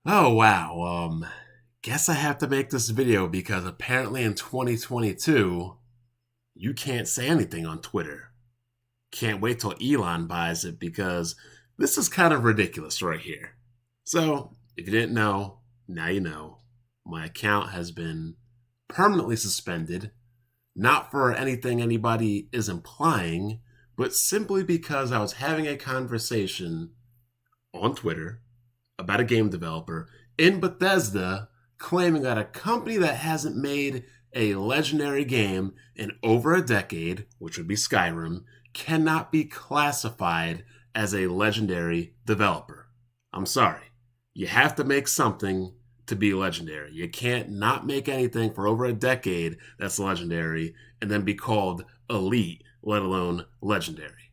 Oh wow. Guess I have to make this video because apparently in 2022 you can't say anything on Twitter. Can't wait till Elon buys it because this is kind of ridiculous right here. So, if you didn't know, now you know. My account has been permanently suspended, not for anything anybody is implying, but simply because I was having a conversation on Twitter about a game developer in Bethesda claiming that a company that hasn't made a legendary game in over a decade, which would be Skyrim, cannot be classified as a legendary developer. I'm sorry. You have to make something to be legendary. You can't not make anything for over a decade that's legendary and then be called elite, let alone legendary.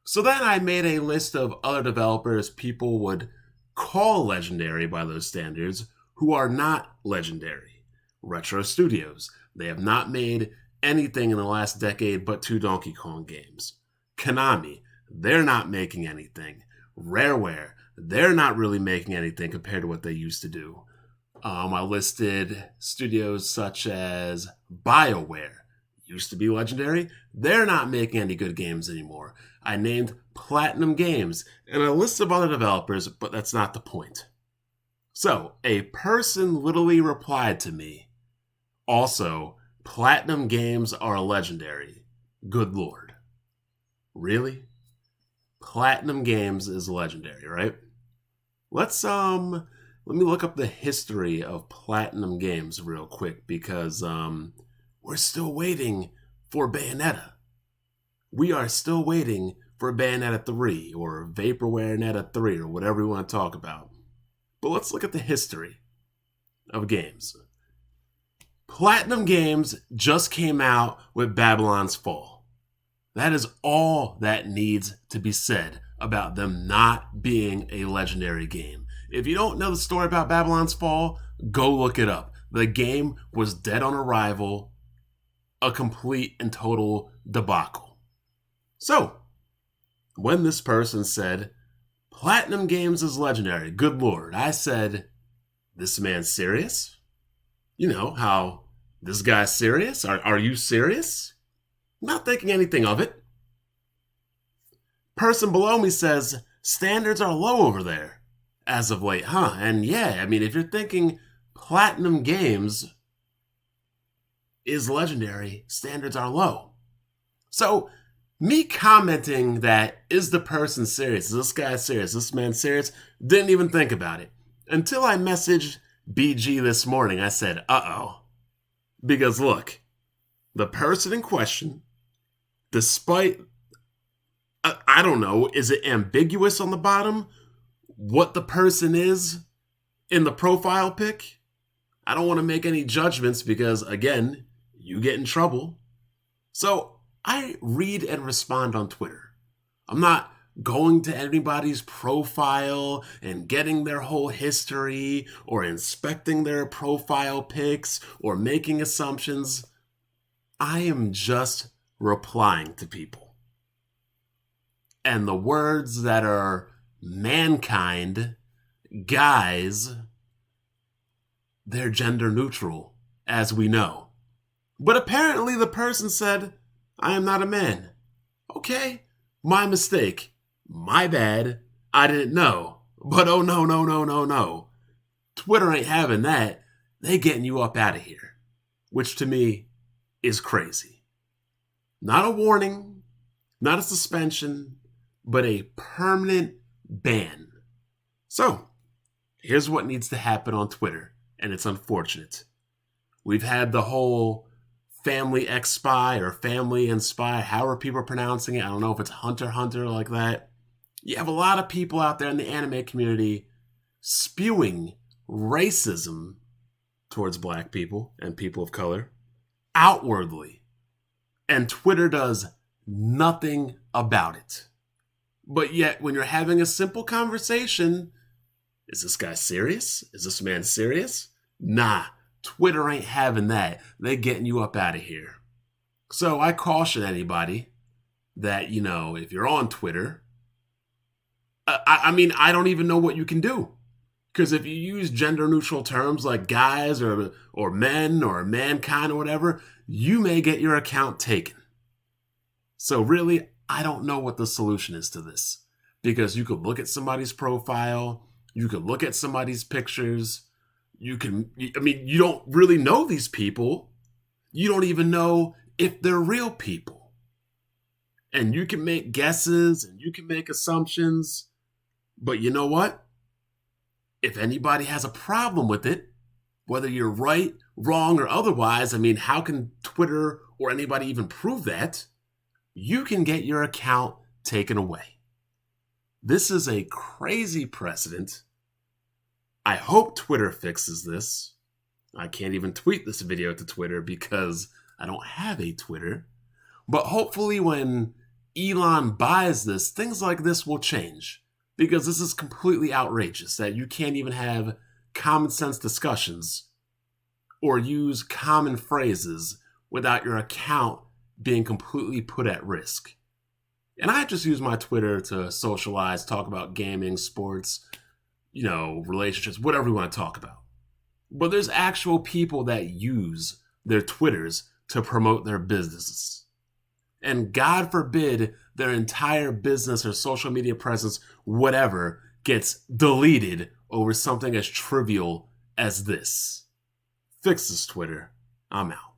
So then I made a list of other developers people would call legendary by those standards who are not legendary. Retro Studios. They have not made anything in the last decade but two Donkey Kong games. Konami. They're not making anything. Rareware. They're not really making anything compared to what they used to do. I listed studios such as BioWare. Used to be legendary. They're not making any good games anymore. I named Platinum Games and a list of other developers, but that's not the point. So, a person literally replied to me, also, Platinum Games are legendary. Good lord. Really? Platinum Games is legendary, right? Let me look up the history of Platinum Games real quick because we're still waiting for Bayonetta. We are still waiting for Bayonetta 3 or Vaporware Netta 3 or whatever we want to talk about. But let's look at the history of games. Platinum Games just came out with Babylon's Fall. That is all that needs to be said about them not being a legendary game. If you don't know the story about Babylon's Fall, go look it up. The game was dead on arrival, a complete and total debacle. So, when this person said, Platinum Games is legendary, good lord, I said, this man's serious? You know how this guy's serious? Are you serious? Not thinking anything of it. Person below me says, standards are low over there as of late, huh? And yeah, I mean, if you're thinking Platinum Games is legendary, standards are low. So, me commenting that, is the person serious? Is this guy serious? Is this man serious? Didn't even think about it. Until I messaged BG this morning, I said, uh-oh. Because look, the person in question, despite, I don't know, is it ambiguous on the bottom what the person is in the profile pic? I don't want to make any judgments because, again, you get in trouble. So I read and respond on Twitter. I'm not going to anybody's profile and getting their whole history or inspecting their profile pics or making assumptions. I am just replying to people. And the words that are mankind, guys, they're gender neutral, as we know. But apparently the person said, I am not a man. Okay, my mistake. My bad. I didn't know. But oh no, no, no, no, no. Twitter ain't having that. They getting you up out of here. Which to me is crazy. Not a warning, not a suspension, but a permanent ban. So, here's what needs to happen on Twitter, and it's unfortunate. We've had the whole Family X Spy or Family and Spy, however people are pronouncing it. I don't know if it's Hunter Hunter like that. You have a lot of people out there in the anime community spewing racism towards black people and people of color outwardly. And Twitter does nothing about it. But yet, when you're having a simple conversation, is this guy serious? Is this man serious? Nah, Twitter ain't having that. They getting you up out of here. So I caution anybody that, if you're on Twitter, I mean, I don't even know what you can do. Because if you use gender neutral terms like guys or men or mankind or whatever, you may get your account taken. So really, I don't know what the solution is to this. Because you could look at somebody's profile, you could look at somebody's pictures, you don't really know these people. You don't even know if they're real people. And you can make guesses and you can make assumptions. But you know what? If anybody has a problem with it, whether you're right, wrong, or otherwise, how can Twitter or anybody even prove that? You can get your account taken away. This is a crazy precedent. I hope Twitter fixes this. I can't even tweet this video to Twitter because I don't have a Twitter. But hopefully when Elon buys this, things like this will change. Because this is completely outrageous that you can't even have common sense discussions or use common phrases without your account being completely put at risk. And I just use my Twitter to socialize, talk about gaming, sports, relationships, whatever we want to talk about. But there's actual people that use their Twitters to promote their businesses. And God forbid their entire business or social media presence, whatever, gets deleted over something as trivial as this. Fix this, Twitter. I'm out.